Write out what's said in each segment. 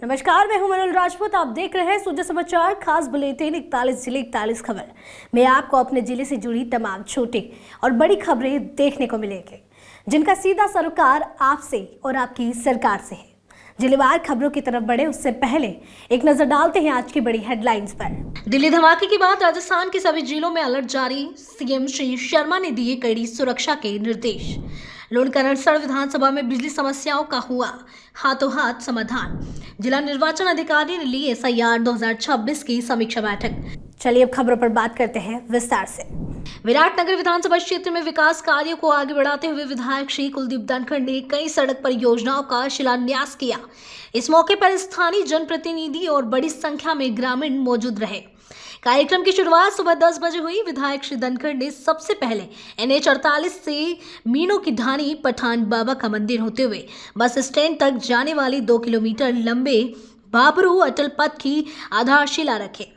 नमस्कार, मैं हूं मनोल राजपूत। आप देख रहे हैं सूर्य समाचार खास बुलेटिन 41 जिले 41 खबर में आपको अपने जिले से जुड़ी तमाम छोटी और बड़ी खबरें देखने को मिलेंगी, जिनका सीधा सरोकार आपसे और आपकी सरकार से है। जिलेवार खबरों की तरफ बढ़े उससे पहले एक नजर डालते हैं आज की बड़ी हेडलाइंस पर। दिल्ली धमाके के बाद राजस्थान के सभी जिलों में अलर्ट जारी। सीएम श्री शर्मा ने दिए कड़ी सुरक्षा के निर्देश। लुणकरणसर विधानसभा में बिजली समस्याओं का हुआ हाथों हाथ समाधान। जिला निर्वाचन अधिकारी ने ली SIR 2026 की समीक्षा बैठक। चलिए अब खबरों पर बात करते हैं विस्तार से। विराटनगर विधानसभा क्षेत्र में विकास कार्यों को आगे बढ़ाते हुए विधायक श्री कुलदीप धनखड़ ने कई सड़क परियोजनाओं का शिलान्यास किया। इस मौके पर स्थानीय जनप्रतिनिधि और बड़ी संख्या में ग्रामीण मौजूद रहे। कार्यक्रम की शुरुआत सुबह 10 बजे हुई। विधायक श्री धनखड़ ने सबसे पहले NH 48 से मीनों की ढाणी पठान बाबा का मंदिर होते हुए बस स्टैंड तक जाने वाली 2 किलोमीटर लंबे बाबरू अटल पथ की आधारशिला रखे।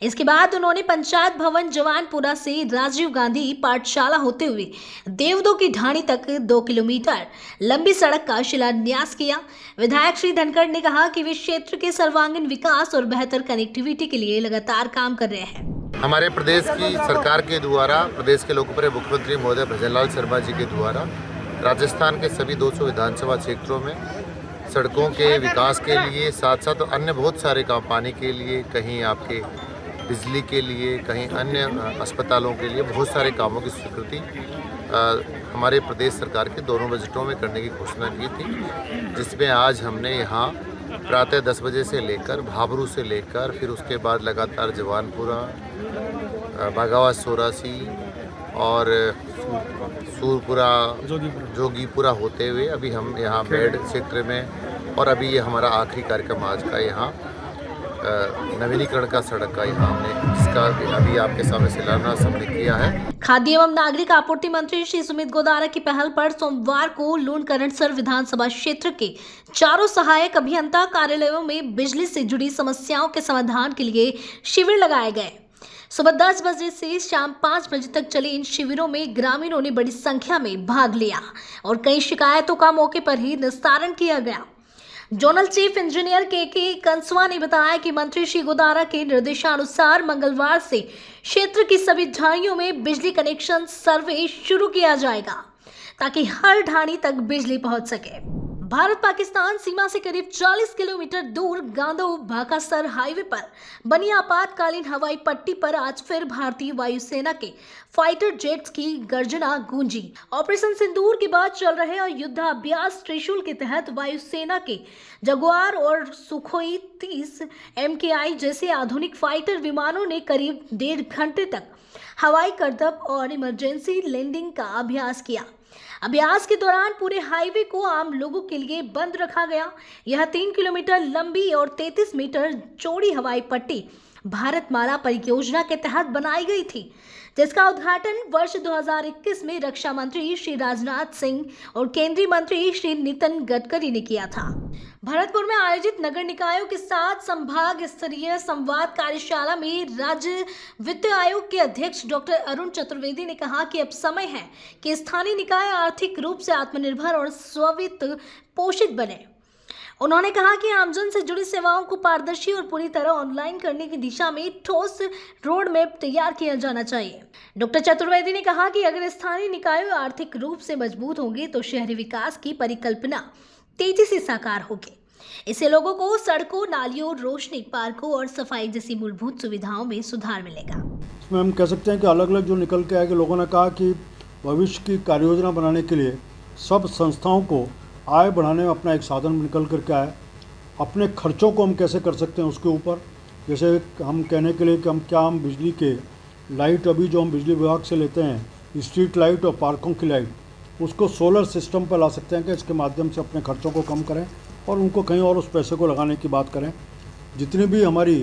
इसके बाद उन्होंने पंचायत भवन जवानपुरा से राजीव गांधी पाठशाला होते हुए देवदो की ढाणी तक 2 किलोमीटर लंबी सड़क का शिलान्यास किया। विधायक श्री धनखड़ ने कहा कि वे क्षेत्र के सर्वांगीण विकास और बेहतर कनेक्टिविटी के लिए लगातार काम कर रहे हैं। हमारे प्रदेश की सरकार के द्वारा, प्रदेश के लोकप्रिय मुख्यमंत्री महोदय भजनलाल शर्मा जी के द्वारा राजस्थान के सभी 200 विधानसभा क्षेत्रों में सड़कों के विकास के लिए साथ साथ अन्य बहुत सारे काम, पानी के लिए, कहीं आपके बिजली के लिए, कहीं अन्य अस्पतालों के लिए बहुत सारे कामों की स्वीकृति हमारे प्रदेश सरकार के दोनों बजटों में करने की घोषणा की थी, जिसमें आज हमने यहाँ प्रातः 10 बजे से लेकर भाबरू से लेकर फिर उसके बाद लगातार जवानपुरा, बागावास, सोरासी और सूरपुरा, जोगीपुरा होते हुए अभी हम यहाँ बेड क्षेत्र में, और अभी ये हमारा आखिरी कार्यक्रम आज का यहाँ नवीनीकरण का सड़क का यहाँ हमने, जिसका अभी आपके सामने शिलान्यास हमने किया है। खाद्य एवं नागरिक आपूर्ति मंत्री श्री सुमित गोदारा की पहल पर सोमवार को लुणकरणसर विधानसभा क्षेत्र के चारों सहायक अभियंता कार्यालयों में बिजली से जुड़ी समस्याओं के समाधान के लिए शिविर लगाए गए। सुबह 10 बजे से शाम 5 बजे तक चले इन शिविरों में ग्रामीणों ने बड़ी संख्या में भाग लिया और कई शिकायतों का मौके पर ही निस्तारण किया गया। जोनल चीफ इंजीनियर के कंसवा ने बताया कि मंत्री श्री गोदारा के निर्देशानुसार मंगलवार से क्षेत्र की सभी ढाणियों में बिजली कनेक्शन सर्वे शुरू किया जाएगा ताकि हर ढाणी तक बिजली पहुंच सके। भारत पाकिस्तान सीमा से करीब 40 किलोमीटर दूर गांधो भाकासर हाईवे पर बनी आपातकालीन हवाई पट्टी पर आज फिर भारतीय वायुसेना के फाइटर जेट्स की गर्जना गूंजी। ऑपरेशन सिंदूर के बाद चल रहे युद्धाभ्यास त्रिशूल के तहत वायुसेना के जगुआर और सुखोई 30 MKI जैसे आधुनिक फाइटर विमानों ने करीब 1.5 घंटे तक हवाई करतब और इमरजेंसी लैंडिंग का अभ्यास किया। अभ्यास के दौरान पूरे हाईवे को आम लोगों के लिए बंद रखा गया। यह 3 किलोमीटर लंबी और 33 मीटर चौड़ी हवाई पट्टी भारतमाला परियोजना के तहत बनाई गई थी, जिसका उद्घाटन वर्ष 2021 में रक्षा मंत्री श्री राजनाथ सिंह और केंद्रीय मंत्री श्री नितिन गडकरी ने किया था। भरतपुर में आयोजित नगर निकायों के साथ संभाग स्तरीय संवाद कार्यशाला में राज्य वित्त आयोग के अध्यक्ष डॉक्टर अरुण चतुर्वेदी ने कहा कि अब समय है कि स्थानीय निकाय आर्थिक रूप से आत्मनिर्भर और स्ववित्त पोषित बने। उन्होंने कहा कि आमजन से जुड़ी सेवाओं को पारदर्शी और पूरी तरह ऑनलाइन करने की दिशा में ठोस रोड मैप तैयार किया जाना चाहिए। डॉक्टर चतुर्वेदी ने कहा कि अगर स्थानीय निकाय आर्थिक रूप से मजबूत होंगे तो शहरी विकास की परिकल्पना तेजी से साकार होगी। इससे लोगों को सड़कों, नालियों, रोशनी, पार्कों और सफाई जैसी मूलभूत सुविधाओं में सुधार मिलेगा। इसमें हम कह सकते हैं कि अलग अलग जो निकल के आए कि लोगों ने कहा कि भविष्य की कार्य योजना बनाने के लिए सब संस्थाओं को आय बढ़ाने में अपना एक साधन निकल कर के आए। अपने खर्चों को हम कैसे कर सकते हैं उसके ऊपर, जैसे हम कहने के लिए कि हम बिजली के लाइट अभी जो हम बिजली विभाग से लेते हैं, स्ट्रीट लाइट और पार्कों की लाइट, उसको सोलर सिस्टम पर ला सकते हैं कि इसके माध्यम से अपने खर्चों को कम करें और उनको कहीं और उस पैसे को लगाने की बात करें। जितनी भी हमारी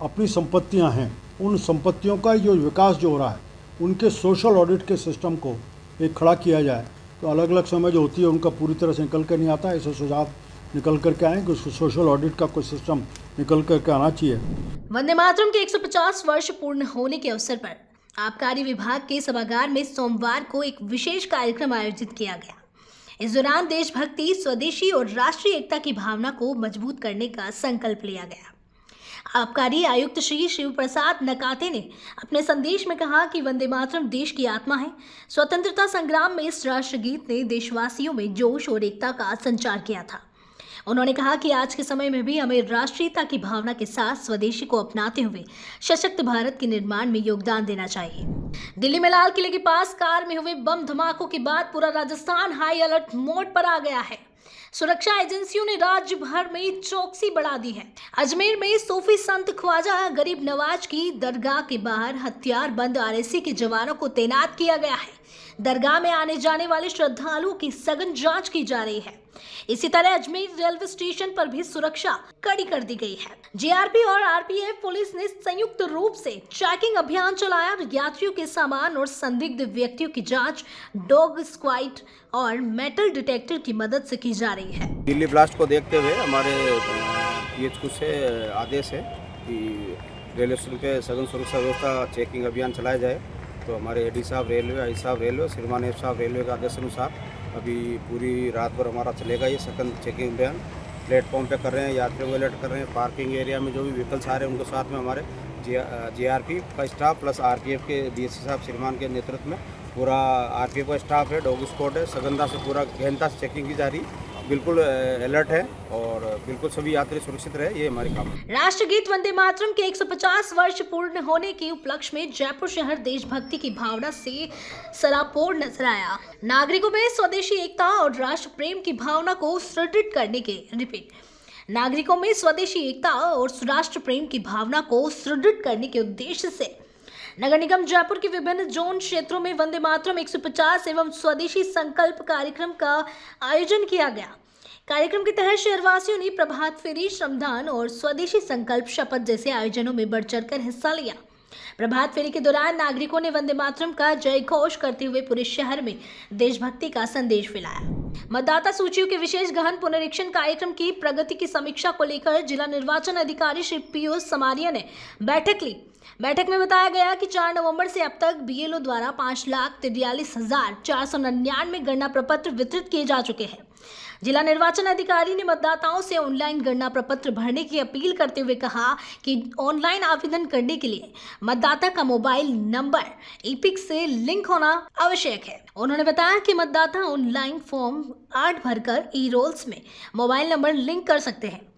अपनी संपत्तियां हैं, उन संपत्तियों का जो विकास जो हो रहा है, उनके सोशल ऑडिट के सिस्टम को एक खड़ा किया जाए तो अलग अलग समय जो होती है उनका पूरी तरह से निकल कर नहीं आता। ऐसे सुझाव निकल करके आए कि सोशल ऑडिट का कोई सिस्टम निकल करके आना चाहिए। वंदे मातरम के 150 वर्ष पूर्ण होने के अवसर पर आबकारी विभाग के सभागार में सोमवार को एक विशेष कार्यक्रम आयोजित किया गया। इस दौरान देशभक्ति, स्वदेशी और राष्ट्रीय एकता की भावना को मजबूत करने का संकल्प लिया गया। आबकारी आयुक्त श्री शिव प्रसाद नकाते ने अपने संदेश में कहा कि वंदे मातरम देश की आत्मा है। स्वतंत्रता संग्राम में इस राष्ट्रगीत ने देशवासियों में जोश और एकता का संचार किया था। उन्होंने कहा कि आज के समय में भी हमें राष्ट्रीयता की भावना के साथ स्वदेशी को अपनाते हुए सशक्त भारत के निर्माण में योगदान देना चाहिए। दिल्ली में लाल किले के पास कार में हुए बम धमाकों के बाद पूरा राजस्थान हाई अलर्ट मोड पर आ गया है। सुरक्षा एजेंसियों ने राज्य भर में चौकसी बढ़ा दी है। अजमेर में सूफी संत ख्वाजा गरीब नवाज की दरगाह के बाहर हथियार बंद आरएसी के जवानों को तैनात किया गया है। दरगाह में आने जाने वाले श्रद्धालुओं की सघन जांच की जा रही है। इसी तरह अजमेर रेलवे स्टेशन पर भी सुरक्षा कड़ी कर दी गई है। जीआरपी और आरपीएफ पुलिस ने संयुक्त रूप से चेकिंग अभियान चलाया। यात्रियों के सामान और संदिग्ध व्यक्तियों की जांच डॉग स्क्वाड और मेटल डिटेक्टर की मदद से की जा रही है। दिल्ली ब्लास्ट को देखते हुए हमारे पीएचक्यू से आदेश है कि रेलवे स्टेशन पे सघन सुरक्षा व्यवस्था चेकिंग अभियान चलाया जाए। तो हमारे एडी साहब रेलवे, आई साहब रेलवे, श्रीमान एफ साहब रेलवे के आदेश अनुसार अभी पूरी रात भर हमारा चलेगा ये सघन चेकिंग अभियान। प्लेटफॉर्म पे कर रहे हैं, यात्रियों को अलर्ट कर रहे हैं। पार्किंग एरिया में जो भी व्हीकल्स आ रहे हैं उनको साथ में हमारे जीआरपी का स्टाफ प्लस आरपीएफ के डीएससी साहब श्रीमान के नेतृत्व में पूरा आरपीएफ का स्टाफ है, डॉग स्क्वाड है। सघनता से पूरा गहनता से चेकिंग की जा रही, बिल्कुल अलर्ट है और बिल्कुल सभी यात्री सुरक्षित रहे, ये हमारी काम है। राष्ट्रगीत वंदे मातरम के 150 वर्ष पूर्ण होने के उपलक्ष्य में जयपुर शहर देशभक्ति की भावना से सराबोर नजर आया। नागरिकों में स्वदेशी एकता और राष्ट्र प्रेम की भावना को सुदृढ़ करने के नागरिकों में स्वदेशी एकता और राष्ट्र प्रेम की भावना को सुदृढ़ करने के उद्देश्य से नगर निगम जयपुर के विभिन्न जोन क्षेत्रों में वंदे मातरम 150 एवं स्वदेशी संकल्प कार्यक्रम का आयोजन किया गया। कार्यक्रम के तहत शहरवासियों ने प्रभात फेरी, श्रमदान और स्वदेशी संकल्प शपथ जैसे आयोजनों में बढ़ चढ़कर हिस्सा लिया। प्रभात फेरी के दौरान नागरिकों ने वंदे मातरम का जय घोष करते हुए पूरे शहर में देशभक्ति का संदेश फैलाया। मतदाता सूचियों के विशेष गहन पुनरीक्षण कार्यक्रम की प्रगति की समीक्षा को लेकर जिला निर्वाचन अधिकारी श्री पीयूष समारिया ने बैठक ली। बैठक में बताया गया कि 4 नवंबर से अब तक बीएलओ द्वारा 5,43,499 गणना प्रपत्र वितरित किए जा चुके हैं। जिला निर्वाचन अधिकारी ने मतदाताओं से ऑनलाइन गणना प्रपत्र भरने की अपील करते हुए कहा कि ऑनलाइन आवेदन करने के लिए मतदाता का मोबाइल नंबर ईपिक से लिंक होना आवश्यक है। उन्होंने बताया कि मतदाता ऑनलाइन फॉर्म 8 भरकर ई रोल्स में मोबाइल नंबर लिंक कर सकते हैं।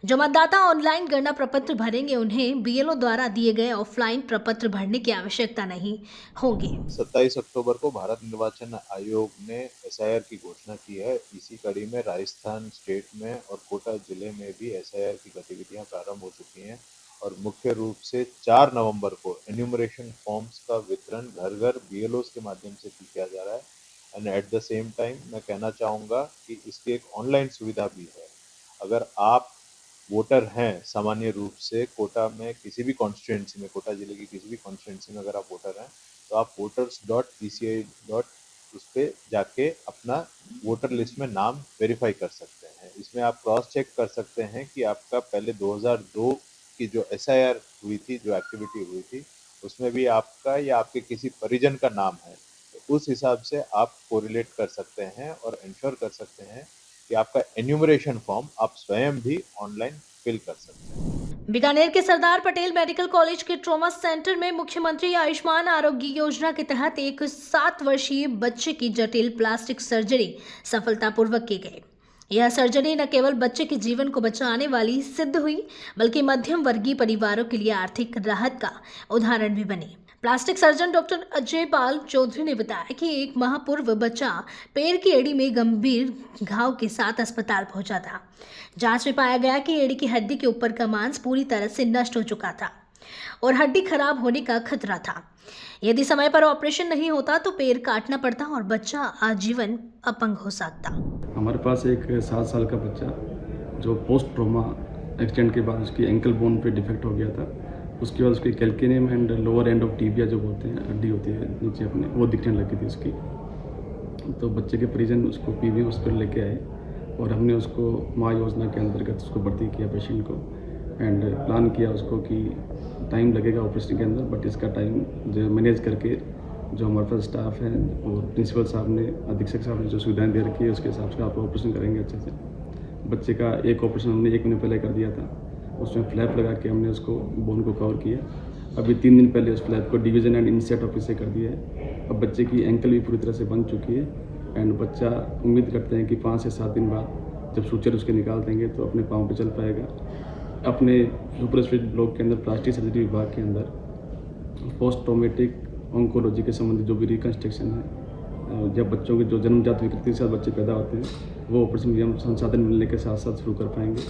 जो मतदाता ऑनलाइन गणना प्रपत्र भरेंगे उन्हें बीएलओ द्वारा दिए गए ऑफलाइन प्रपत्र भरने की आवश्यकता नहीं होगी। 27 अक्टूबर को भारत निर्वाचन आयोग ने एसआईआर की घोषणा की है। इसी कड़ी में राजस्थान स्टेट में और कोटा जिले में भी एसआईआर की गतिविधियां प्रारंभ हो चुकी हैं और मुख्य रूप से 4 नवंबर को एन्यूमरेशन फॉर्म्स का वितरण घर घर बीएलओस के माध्यम से किया जा रहा है। And at the same time मैं कहना चाहूँगा कि इसकी एक ऑनलाइन सुविधा भी है। अगर आप वोटर हैं सामान्य रूप से कोटा में किसी भी कॉन्स्टिट्यूंसी में, कोटा जिले की किसी भी कॉन्स्टिट्यूंसी में अगर आप वोटर हैं तो आप voters.eci. उस पर जाके अपना वोटर लिस्ट में नाम वेरीफाई कर सकते हैं। इसमें आप क्रॉस चेक कर सकते हैं कि आपका पहले 2002 की जो एसआईआर हुई थी, जो एक्टिविटी हुई थी, उसमें भी आपका या आपके किसी परिजन का नाम है। तो उस हिसाब से आप कोरिलेट कर सकते हैं और इंश्योर कर सकते हैं कि आपका एन्यूमरेशन फॉर्म आप स्वयं भी ऑनलाइन फिल कर सकते हैं। बीकानेर के सरदार पटेल मेडिकल कॉलेज के ट्रॉमा सेंटर में मुख्यमंत्री आयुष्मान आरोग्य योजना के तहत एक 7 वर्षीय बच्चे की जटिल प्लास्टिक सर्जरी सफलतापूर्वक की गई। यह सर्जरी न केवल बच्चे के जीवन को बचाने वाली सिद्ध हुई बल्कि मध्यम वर्गीय परिवारों के लिए आर्थिक राहत का उदाहरण भी बनी। Plastic surgeon doctor Ajay Pal Chaudhary ने बताया कि 1 माह पूर्व बच्चा पैर की एड़ी में गंभीर घाव के साथ अस्पताल पहुंचा था। जांच में पाया गया कि एड़ी की हड्डी के ऊपर का मांस पूरी तरह से नष्ट हो चुका था और हड्डी खराब होने का खतरा था। यदि समय पर ऑपरेशन नहीं होता तो पैर काटना पड़ता और बच्चा आजीवन अपंग हो सकता। हमारे पास एक 7 साल का बच्चा जो पोस्ट ट्रॉमा एक्सीडेंट के बाद उसकी एंकल बोन पे डिफेक्ट हो गया था। उसके बाद उसकी calcaneum and lower end of tibia जो बोलते हैं, हड्डी होती है नीचे अपने, वो दिखने लगी थी उसकी। तो बच्चे के परिजन उसको पीवी हॉस्पिटल लेके आए और हमने उसको माँ योजना के अंतर्गत उसको भर्ती किया पेशेंट को एंड प्लान किया उसको कि टाइम लगेगा ऑपरेशन के अंदर, बट इसका टाइम जो मैनेज करके जो हमारे पास स्टाफ है और प्रिंसिपल साहब ने, अधीक्षक साहब ने जो सुविधाएं दे रखी है उसके हिसाब से आप ऑपरेशन करेंगे अच्छे से। बच्चे का एक ऑपरेशन हमने 1 महीने पहले कर दिया था, उसमें फ्लैप लगा के हमने उसको बोन को कवर किया। अभी 3 दिन पहले उस फ्लैप को डिवीज़न एंड इंसेट ऑफिस से कर दिया है। अब बच्चे की एंकल भी पूरी तरह से बन चुकी है एंड बच्चा उम्मीद करते हैं कि 5 से 7 दिन बाद जब सूचर उसके निकाल देंगे तो अपने पाँव पे चल पाएगा। अपने सुपर स्पेशलिटी ब्लॉक के अंदर प्लास्टिक सर्जरी विभाग के अंदर पोस्ट ट्रॉमेटिक ऑन्कोलॉजी के संबंधित जो भी रिकन्स्ट्रक्शन है, जब बच्चों के जो जन्मजात विकृति के साथ बच्चे पैदा होते हैं वो ऑपरेशन भी हम संसाधन मिलने के साथ साथ शुरू कर पाएंगे।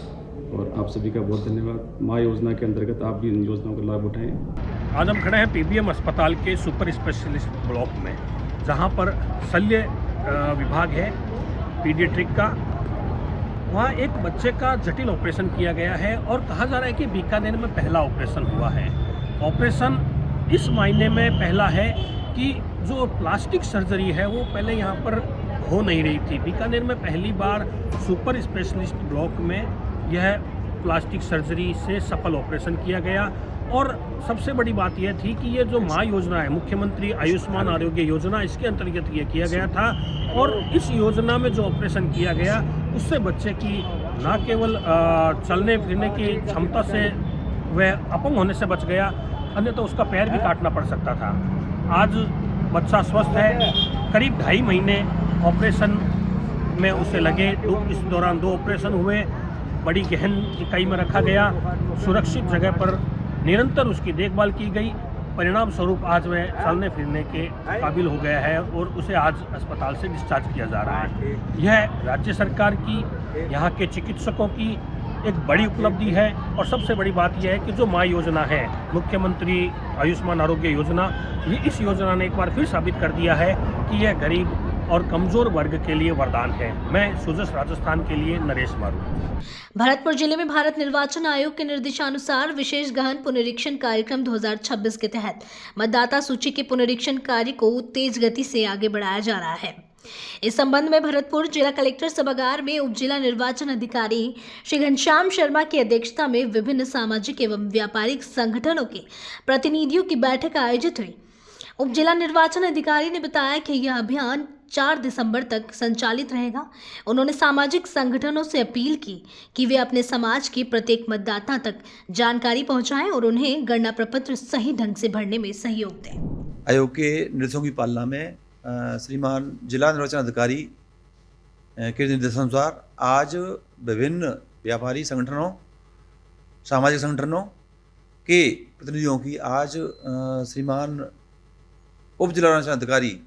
और आप सभी का बहुत धन्यवाद। माँ योजना के अंतर्गत आप भी इन योजनाओं का लाभ उठाएं। आज हम खड़े हैं पीबीएम अस्पताल के सुपर स्पेशलिस्ट ब्लॉक में, जहां पर शल्य विभाग है पीडियाट्रिक का। वहाँ एक बच्चे का जटिल ऑपरेशन किया गया है और कहा जा रहा है कि बीकानेर में पहला ऑपरेशन हुआ है। ऑपरेशन इस मायने में पहला है कि जो प्लास्टिक सर्जरी है वो पहले यहाँ पर हो नहीं रही थी। बीकानेर में पहली बार सुपर स्पेशलिस्ट ब्लॉक में यह प्लास्टिक सर्जरी से सफल ऑपरेशन किया गया। और सबसे बड़ी बात यह थी कि ये जो माँ योजना है, मुख्यमंत्री आयुष्मान आरोग्य योजना, इसके अंतर्गत ये किया गया था। और इस योजना में जो ऑपरेशन किया गया उससे बच्चे की न केवल चलने फिरने की क्षमता से वह अपंग होने से बच गया, अन्यथा उसका पैर भी काटना पड़ सकता था। आज बच्चा स्वस्थ है। करीब 2.5 महीने ऑपरेशन में उसे लगे। इस दौरान 2 ऑपरेशन हुए। बड़ी गहन इकाई में रखा गया, सुरक्षित जगह पर निरंतर उसकी देखभाल की गई। परिणाम स्वरूप आज वह चलने फिरने के काबिल हो गया है और उसे आज अस्पताल से डिस्चार्ज किया जा रहा है। यह राज्य सरकार की, यहाँ के चिकित्सकों की एक बड़ी उपलब्धि है। और सबसे बड़ी बात यह है कि जो माँ योजना है, मुख्यमंत्री आयुष्मान आरोग्य योजना, ये इस योजना ने एक बार फिर साबित कर दिया है कि यह गरीब और कमज़ोर वर्ग के लिए वरदान है। मैं सुजस राजस्थान के लिए नरेश मारू। भरतपुर जिले में भारत निर्वाचन आयोग के निर्देशानुसार विशेष गहन पुनरीक्षण कार्यक्रम 2026 के तहत मतदाता सूची के पुनरीक्षण कार्य को तेज गति से आगे बढ़ाया जा रहा है। इस संबंध में भरतपुर जिला कलेक्टर सभागार में उप जिला निर्वाचन अधिकारी श्री घनश्याम शर्मा की अध्यक्षता में विभिन्न सामाजिक एवं व्यापारिक संगठनों के प्रतिनिधियों की बैठक आयोजित हुई। उप जिला निर्वाचन अधिकारी ने बताया कि यह अभियान 4 दिसंबर तक संचालित रहेगा। उन्होंने सामाजिक संगठनों से अपील की कि वे अपने समाज के प्रत्येक मतदाता तक जानकारी पहुंचाएं और उन्हें गणना प्रपत्र सही ढंग से भरने में सहयोग दें। आयोग के निर्देशों की पालना में श्रीमान जिला निर्वाचन अधिकारी के निर्देशानुसार आज विभिन्न व्यापारी संगठनों, सामाजिक संगठनों के प्रतिनिधियों की आज श्रीमान उप जिला निर्वाचन अधिकारी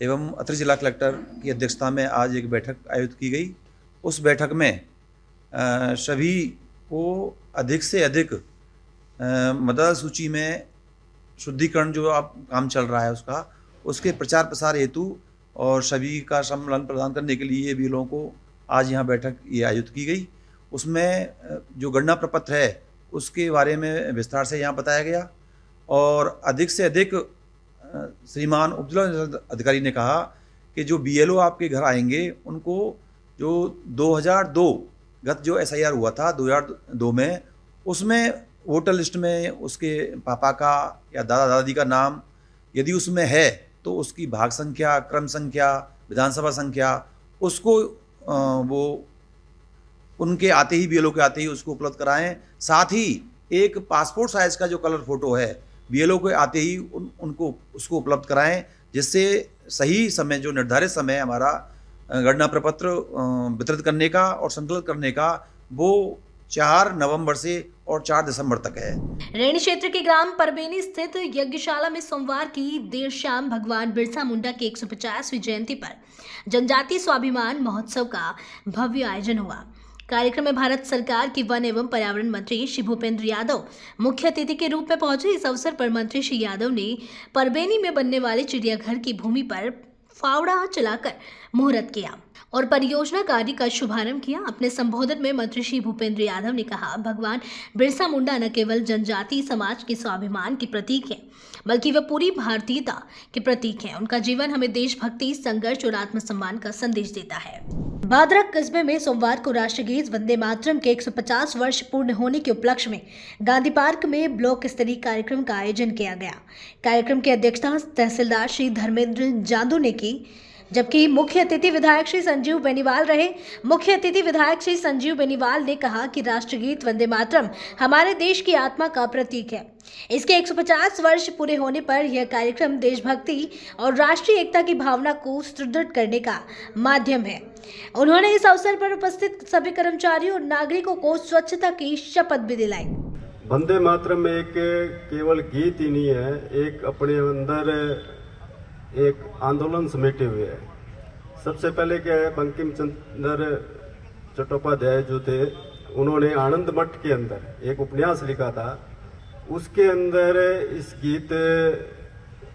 एवं अतिरिक्त जिला कलेक्टर की अध्यक्षता में आज एक बैठक आयोजित की गई। उस बैठक में सभी को अधिक से अधिक मतदाता सूची में शुद्धिकरण जो अब काम चल रहा है उसके प्रचार प्रसार हेतु और सभी का सम्मान प्रदान करने के लिए भी लोगों को आज यहाँ बैठक ये आयोजित की गई। उसमें जो गणना प्रपत्र है उसके बारे में विस्तार से यहाँ बताया गया और अधिक से अधिक श्रीमान उप जिला अधिकारी ने कहा कि जो बीएलओ आपके घर आएंगे उनको जो 2002 गत जो एसआईआर हुआ था 2002 में, उसमें वोटर लिस्ट में उसके पापा का या दादा दादी का नाम यदि उसमें है तो उसकी भाग संख्या, क्रम संख्या, विधानसभा संख्या, उसको वो उनके आते ही, बीएलओ के आते ही उसको उपलब्ध कराएं। साथ ही एक पासपोर्ट साइज का जो कलर फोटो है बीएलओ के आते ही उनको उसको उपलब्ध कराएं, जिससे सही समय, जो निर्धारित समय हमारा गणना प्रपत्र वितरित करने का और संकलित करने का, वो 4 नवंबर से और 4 दिसंबर तक है। रैणी क्षेत्र के ग्राम परबेनी स्थित यज्ञशाला में सोमवार की देर शाम भगवान बिरसा मुंडा की 150वीं जयंती पर जनजातीय स्वाभिमान महोत्सव का भव्य आयोजन हुआ। कार्यक्रम में भारत सरकार की वन एवं पर्यावरण मंत्री श्री भूपेंद्र यादव मुख्य अतिथि के रूप में पहुंचे। इस अवसर पर मंत्री श्री यादव ने परबेनी में बनने वाले चिड़ियाघर की भूमि पर फावड़ा चलाकर मुहूर्त किया और परियोजना कार्य का शुभारंभ किया। अपने संबोधन में मंत्री श्री भूपेंद्र यादव ने कहा, भगवान बिरसा मुंडा न केवल जनजातीय समाज के स्वाभिमान के प्रतीक हैं, बल्कि वह पूरी भारतीयता के प्रतीक हैं। उनका जीवन हमें देशभक्ति, संघर्ष और आत्मसम्मान का संदेश देता है। भादरक कस्बे में सोमवार को राष्ट्रगीत वंदे मातरम के 150 वर्ष पूर्ण होने के उपलक्ष्य में गांधी पार्क में ब्लॉक स्तरीय कार्यक्रम का आयोजन किया गया। कार्यक्रम की अध्यक्षता तहसीलदार श्री धर्मेंद्र जांदू ने की, जबकि मुख्य अतिथि विधायक श्री संजीव बेनीवाल रहे। मुख्य अतिथि विधायक श्री संजीव बेनीवाल ने कहा कि राष्ट्रगीत वंदे मातरम हमारे देश की आत्मा का प्रतीक है। इसके 150 वर्ष पूरे होने पर यह कार्यक्रम देशभक्ति और राष्ट्रीय एकता की भावना को सुदृढ़ करने का माध्यम है। उन्होंने इस अवसर पर उपस्थित सभी कर्मचारियों और नागरिकों को स्वच्छता की शपथ भी दिलाई। वंदे मातरम एक केवल गीत ही नहीं है, एक अपने अंदर एक आंदोलन समेटे हुए है। सबसे पहले क्या है, बंकिम चंद्र चट्टोपाध्याय जो थे, उन्होंने आनंद मठ के अंदर एक उपन्यास लिखा था, उसके अंदर इस गीत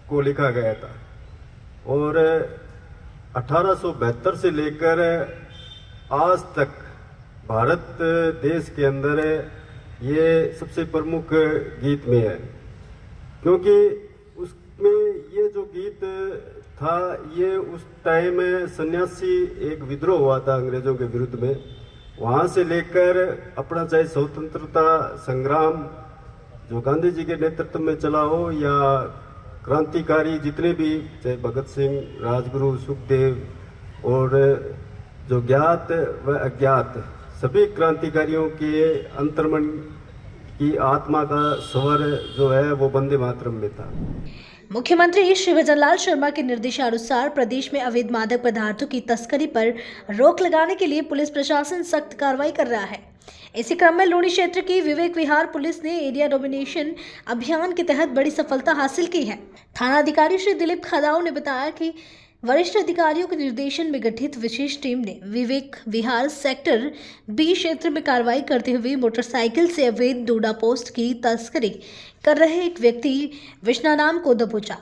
को लिखा गया था। और 1872 से लेकर आज तक भारत देश के अंदर ये सबसे प्रमुख गीत में है, क्योंकि उसमें ये जो गीत था, ये उस टाइम सन्यासी एक विद्रोह हुआ था अंग्रेजों के विरुद्ध में। वहाँ से लेकर अपना चाहे स्वतंत्रता संग्राम जो गांधी जी के नेतृत्व में चला हो, या क्रांतिकारी जितने भी, चाहे भगत सिंह, राजगुरु, सुखदेव और जो ज्ञात व अज्ञात सभी क्रांतिकारियों के अंतर्मन की आत्मा का स्वर जो है वो वंदे मातरम में था। मुख्यमंत्री श्री भजनलाल शर्मा के निर्देशानुसार प्रदेश में अवैध मादक पदार्थों की तस्करी पर रोक लगाने के लिए पुलिस प्रशासन सख्त कार्रवाई कर रहा है। इसी क्रम में लूणी क्षेत्र की विवेक विहार पुलिस ने एरिया डोमिनेशन अभियान के तहत बड़ी सफलता हासिल की है। थाना अधिकारी श्री दिलीप खदाव ने बताया कि वरिष्ठ अधिकारियों के निर्देशन में गठित विशेष टीम ने विवेक विहार सेक्टर बी क्षेत्र में कार्रवाई करते हुए मोटरसाइकिल से अवैध डोडा पोस्ट की तस्करी कर रहे एक व्यक्ति विष्णा नाम को दबोचा।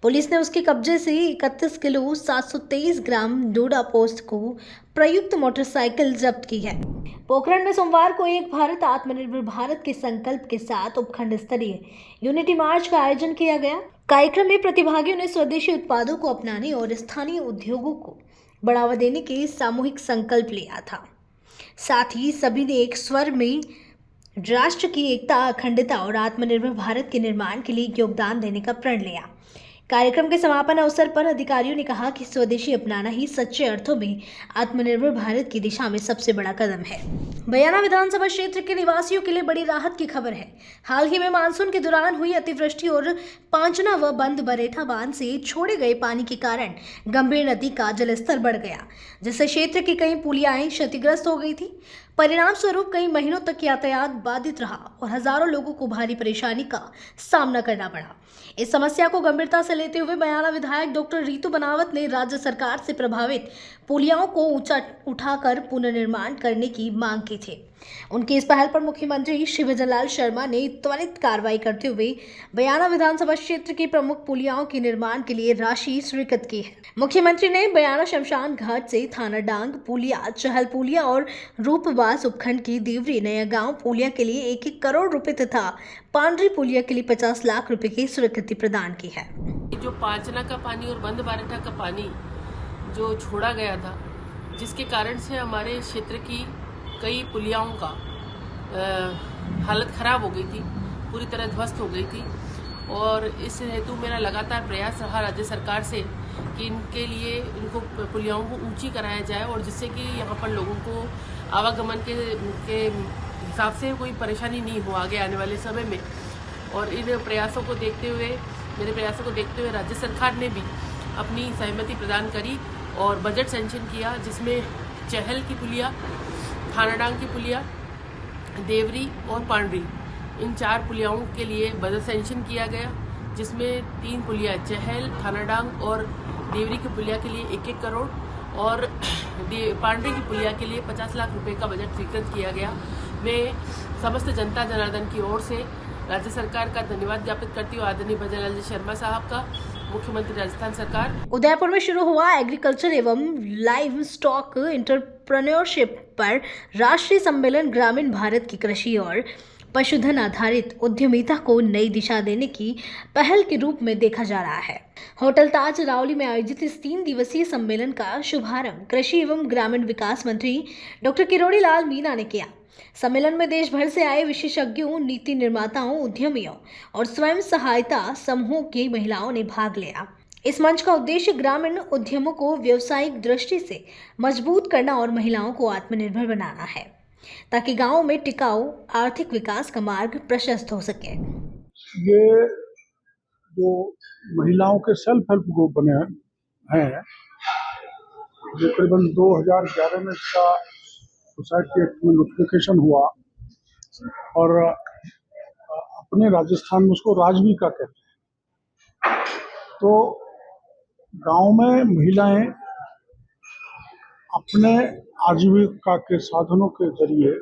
पुलिस ने उसके कब्जे से 31 किलो 723 ग्राम डोडा पोस्ट को प्रयुक्त मोटरसाइकिल जब्त की है। पोखरण में सोमवार को एक भारत आत्मनिर्भर भारत के संकल्प के साथ उपखंड स्तरीय यूनिटी मार्च का आयोजन किया गया। कार्यक्रम में प्रतिभागियों ने स्वदेशी उत्पादों को अपनाने और स्थानीय उद्योगों को बढ़ावा देने के सामूहिक संकल्प लिया था। साथ ही सभी ने एक स्वर में राष्ट्र की एकता, अखंडता और आत्मनिर्भर भारत के निर्माण के लिए योगदान देने का प्रण लिया। कार्यक्रम के समापन अवसर पर अधिकारियों ने कहा कि स्वदेशी अपनाना ही सच्चे अर्थों में आत्मनिर्भर भारत की दिशा में सबसे बड़ा कदम है। बयाना विधानसभा क्षेत्र के निवासियों के लिए बड़ी राहत की खबर है। हाल ही में मानसून के दौरान हुई अतिवृष्टि और पांचना व बंद बरेठा बांध से छोड़े गए पानी के कारण गंभीर नदी का जलस्तर बढ़ गया, जिससे क्षेत्र की कई पुलियाएं क्षतिग्रस्त हो गई थी। परिणाम स्वरूप कई महीनों तक यातायात बाधित रहा और हजारों लोगों को भारी परेशानी का सामना करना पड़ा। इस समस्या को गंभीरता से लेते हुए बयाना विधायक डॉक्टर रीतू बनावत ने राज्य सरकार से प्रभावित पुलियाओं को उठाकर पुनर्निर्माण करने की मांग की थी। उनकी इस पहल पर मुख्यमंत्री श्री भजनलाल शर्मा ने त्वरित कार्रवाई करते हुए बयाना विधानसभा क्षेत्र की प्रमुख पुलियाओं के निर्माण के लिए राशि स्वीकृत की है। मुख्यमंत्री ने बयाना शमशान घाट से थाना डांग पुलिया, चहल पुलिया और रूपवास उपखंड की देवरी नया गांव पुलिया के लिए 1-1 करोड़ रुपए तथा पांडरी पुलिया के लिए 50 लाख रुपए की स्वीकृति प्रदान की है। जो पांचना का पानी और बंद बारेठा का पानी जो छोड़ा गया था, जिसके कारण से हमारे क्षेत्र की कई पुलियाओं का हालत ख़राब हो गई थी, पूरी तरह ध्वस्त हो गई थी। और इस हेतु मेरा लगातार प्रयास रहा राज्य सरकार से कि इनके लिए इनको पुलियाओं को ऊंची कराया जाए, और जिससे कि यहाँ पर लोगों को आवागमन के हिसाब से कोई परेशानी नहीं हो आगे आने वाले समय में। और इन प्रयासों को देखते हुए, मेरे प्रयासों को देखते हुए राज्य सरकार ने भी अपनी सहमति प्रदान करी और बजट सेंक्शन किया, जिसमें चहल की पुलिया, थानाडांग की पुलिया, देवरी और पांडरी, इन 4 पुलियाओं के लिए बजट सेंक्शन किया गया, जिसमें 3 पुलिया चहल, थानाडांग और देवरी की पुलिया के लिए 1-1 करोड़ और पांडरी की पुलिया के लिए 50 लाख रुपए का बजट स्वीकृत किया गया। मैं समस्त जनता जनार्दन की ओर से राज्य सरकार का धन्यवाद ज्ञापित करती हूँ, आदरणीय भजनलाल शर्मा साहब का, मुख्यमंत्री राजस्थान सरकार। उदयपुर में शुरू हुआ एग्रीकल्चर एवं लाइव स्टॉक इंटरप्रेन्योरशिप पर राष्ट्रीय सम्मेलन ग्रामीण भारत की कृषि और पशुधन आधारित उद्यमिता को नई दिशा देने की पहल के रूप में देखा जा रहा है। होटल ताज रावली में आयोजित इस 3 दिवसीय सम्मेलन का शुभारंभ कृषि एवं ग्रामीण विकास मंत्री डॉक्टर किरोड़ी लाल मीणा ने किया। सम्मेलन में देश भर से आए विशेषज्ञों, नीति निर्माताओं, उद्यमियों और स्वयं सहायता समूहों की महिलाओं ने भाग लिया। इस मंच का उद्देश्य ग्रामीण उद्यमों को व्यावसायिक दृष्टि से मजबूत करना और महिलाओं को आत्मनिर्भर बनाना है, ताकि गांवों में टिकाऊ आर्थिक विकास का मार्ग प्रशस्त हो सके। ये जो महिलाओं के सेल्फ हेल्प ग्रुप बने हैं, जो करीबन 2011 में इसका सोसाइटी एक्ट में नोटिफिकेशन हुआ और अपने राजस्थान में उसको राजविका कहते हैं। तो गांव में महिलाएं अपने आजीविका के साधनों के जरिए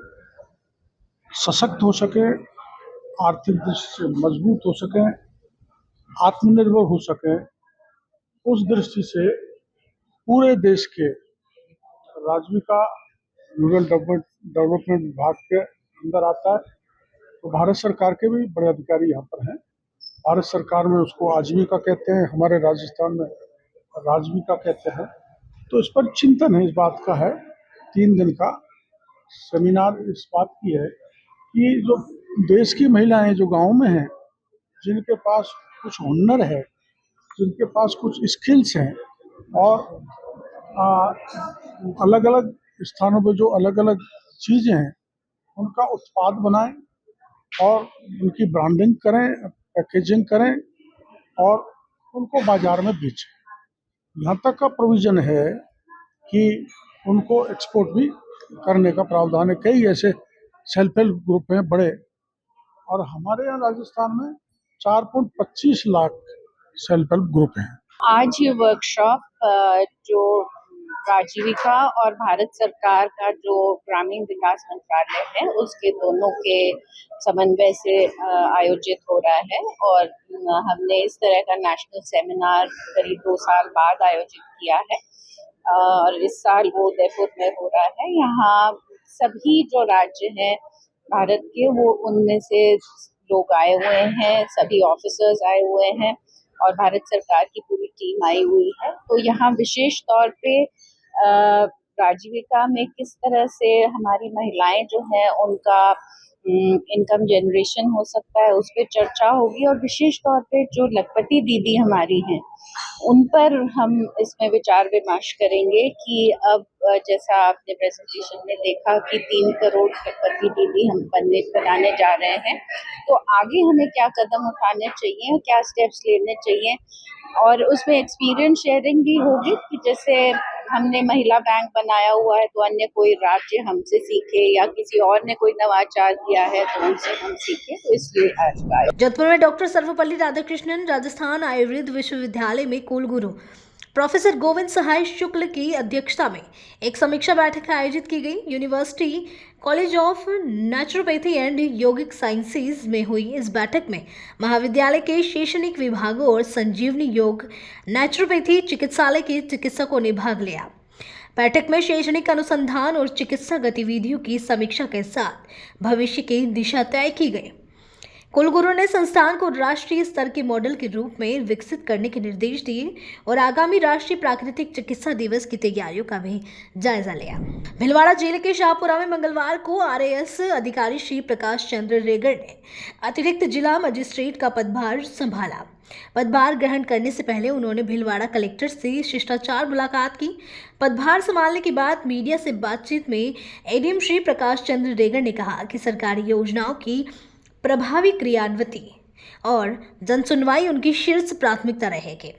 सशक्त हो सके, आर्थिक दृष्टि से मजबूत हो सके, आत्मनिर्भर हो सके, उस दृष्टि से पूरे देश के राजविका रूरल डेवलपमेंट विभाग के अंदर आता है। तो भारत सरकार के भी बड़े अधिकारी यहाँ पर हैं। भारत सरकार में उसको आजीविका कहते हैं, हमारे राजस्थान में राजविका कहते हैं। तो इस पर चिंतन है, इस बात का है, 3 दिन का सेमिनार इस बात की है कि जो देश की महिलाएं जो गांव में हैं, जिनके पास कुछ हुनर है, जिनके पास कुछ स्किल्स हैं और अलग अलग स्थानों पे जो अलग अलग चीज़ें हैं उनका उत्पाद बनाएं और उनकी ब्रांडिंग करें, पैकेजिंग करें और उनको बाजार में बेचें। यहाँ तक का प्रोविज़न है कि उनको एक्सपोर्ट भी करने का प्रावधान है। कई ऐसे सेल्फ हेल्प ग्रुप हैं बड़े, और हमारे यहाँ राजस्थान में 4.25 लाख सेल्फ हेल्प ग्रुप हैं। आज ये वर्कशॉप जो राजीविका और भारत सरकार का जो ग्रामीण विकास मंत्रालय है उसके दोनों के समन्वय से आयोजित हो रहा है और हमने इस तरह का नेशनल सेमिनार करीब 2 साल बाद आयोजित किया है और इस साल वो उदयपुर में हो रहा है। यहाँ सभी जो राज्य हैं भारत के वो उनमें से लोग आए हुए हैं, सभी ऑफिसर्स आए हुए हैं और भारत सरकार की पूरी टीम आई हुई है। तो यहाँ विशेष तौर पे राजीविका में किस तरह से हमारी महिलाएं जो हैं उनका इनकम जनरेशन हो सकता है, उस पर चर्चा होगी और विशेष तौर पे जो लखपति दीदी हमारी हैं उन पर हम इसमें विचार विमर्श करेंगे कि अब जैसा आपने प्रेजेंटेशन में देखा कि 3 करोड़ लखपति दीदी हम बनाने जा रहे हैं, तो आगे हमें क्या कदम उठाने चाहिए, क्या स्टेप्स लेने चाहिए और उसमें एक्सपीरियंस शेयरिंग भी होगी कि जैसे हमने महिला बैंक बनाया हुआ है तो अन्य कोई राज्य हमसे सीखे या किसी और ने कोई नवाचार किया है तो उनसे हम सीखे। तो इसलिए आज का जोधपुर में डॉक्टर सर्वपल्ली राधाकृष्णन राजस्थान आयुर्वेद विश्वविद्यालय में कुलगुरु प्रोफेसर गोविंद सहाय शुक्ल की अध्यक्षता में एक समीक्षा बैठक आयोजित की गई। University college of naturopathy and yogic sciences में हुई इस बैठक में महाविद्यालय के शैक्षणिक विभागों और संजीवनी योग नेचुरोपैथी चिकित्सालय के चिकित्सकों ने भाग लिया। बैठक में शैक्षणिक अनुसंधान और चिकित्सा गतिविधियों की समीक्षा के साथ भविष्य की दिशा तय की गई। कुलगुरु ने संस्थान को राष्ट्रीय स्तर के मॉडल के रूप में विकसित करने के निर्देश दिए और आगामी राष्ट्रीय प्राकृतिक चिकित्सा दिवस की तैयारियों का भी जायजा लिया। भिलवाड़ा जिले के शाहपुरा में मंगलवार को आरएएस अधिकारी श्री प्रकाश चंद्र रेगर ने अतिरिक्त जिला मजिस्ट्रेट का पदभार संभाला। पदभार ग्रहण करने से पहले उन्होंने भिलवाड़ा कलेक्टर से शिष्टाचार मुलाकात की। पदभार संभालने के बाद मीडिया से बातचीत में एडीएम श्री प्रकाश चंद्र रेगर ने कहा कि सरकारी योजनाओं की प्रभावी क्रियान्विति और जनसुनवाई उनकी शीर्ष प्राथमिकता रहेगी।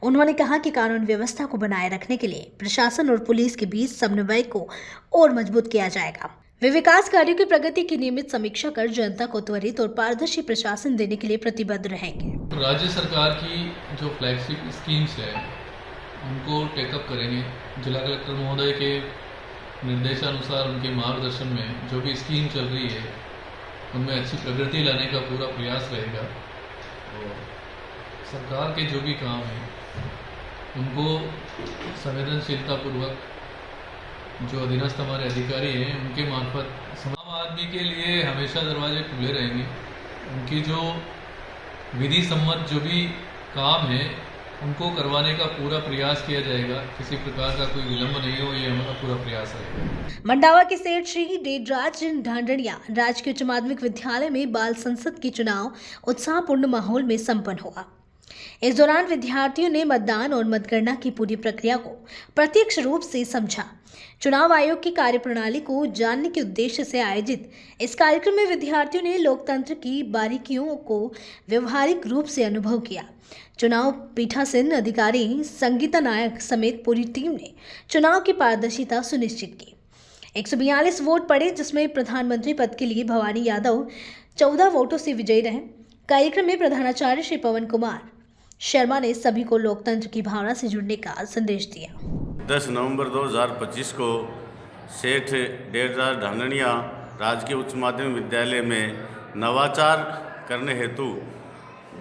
उन्होंने कहा कि कानून व्यवस्था को बनाए रखने के लिए प्रशासन और पुलिस के बीच समन्वय को और मजबूत किया जाएगा। वे विकास कार्यों की प्रगति की नियमित समीक्षा कर जनता को त्वरित और पारदर्शी प्रशासन देने के लिए प्रतिबद्ध रहेंगे। राज्य सरकार की जो फ्लैगशिप स्कीम्स है उनको टेकअप करेंगे। जिला कलेक्टर महोदय के निर्देशानुसार उनके मार्गदर्शन में जो भी स्कीम चल रही है उनमें अच्छी प्रगति लाने का पूरा प्रयास रहेगा। और सरकार के जो भी काम हैं उनको संवेदनशीलतापूर्वक जो अधीनस्थ हमारे अधिकारी हैं उनके मार्फत आदमी के लिए हमेशा दरवाजे खुले रहेंगे। उनकी जो विधि सम्मत जो भी काम है उनको करवाने का पूरा प्रयास किया जाएगा। किसी प्रकार का कोई विलंब नहीं हो, ये हमारा पूरा प्रयास रहेगा। मंडावा के सेठ श्री डेडराज ढांडनिया राजकीय उच्च माध्यमिक विद्यालय में बाल संसद की चुनाव उत्साहपूर्ण माहौल में संपन्न हुआ। इस दौरान विद्यार्थियों ने मतदान और मतगणना की पूरी प्रक्रिया को प्रत्यक्ष रूप से समझा। चुनाव आयोग की कार्यप्रणाली को जानने के उद्देश्य से आयोजित इस कार्यक्रम में विद्यार्थियों ने लोकतंत्र की बारीकियों को व्यवहारिक रूप से अनुभव किया। चुनाव पीठासीन अधिकारी संगीता नायक समेत पूरी टीम ने चुनाव की पारदर्शिता सुनिश्चित की। 142 वोट पड़े, जिसमें प्रधानमंत्री पद के लिए भवानी यादव 14 वोटों से विजयी रहे। कार्यक्रम में प्रधानाचार्य श्री पवन कुमार शर्मा ने सभी को लोकतंत्र की भावना से जुड़ने का संदेश दिया। 10 नवंबर 2025 को सेठ डेढ़राज ढांडनिया राजकीय उच्च माध्यमिक विद्यालय में नवाचार करने हेतु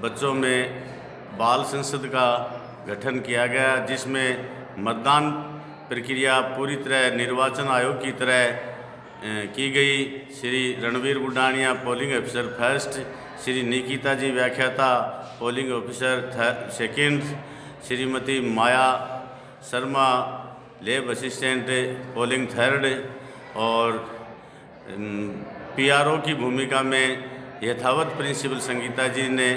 बच्चों में बाल संसद का गठन किया गया, जिसमें मतदान प्रक्रिया पूरी तरह निर्वाचन आयोग की तरह की गई। Shri Ranveer Budania polling officer first, Shri Nikita ji व्याख्याता polling officer second, Shrimati Maya Sharma lab assistant polling third और पीआरओ की भूमिका में यथावत प्रिंसिपल संगीता जी ने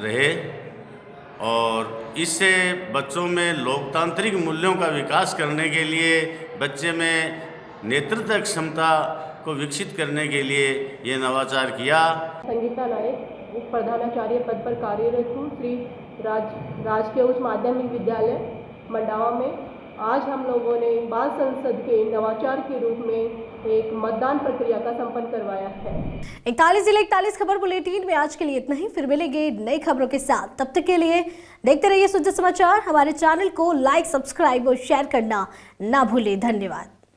रहे। और इससे बच्चों में लोकतांत्रिक मूल्यों का विकास करने के लिए, बच्चे में नेतृत्व क्षमता को विकसित करने के लिए ये नवाचार किया। संगीता नायक उप प्रधानाचार्य पद पर कार्यरत हूँ श्री राजकीय उच्च माध्यमिक विद्यालय मंडावा में। आज हम लोगों ने बाल संसद के नवाचार के रूप में एक मतदान प्रक्रिया का संपन्न करवाया है। 41 जिले 41 खबर बुलेटिन में आज के लिए इतना ही। फिर मिलेंगे नई खबरों के साथ। तब तक के लिए देखते रहिए सुद्ध समाचार। हमारे चैनल को लाइक, सब्सक्राइब और शेयर करना ना भूलें। धन्यवाद।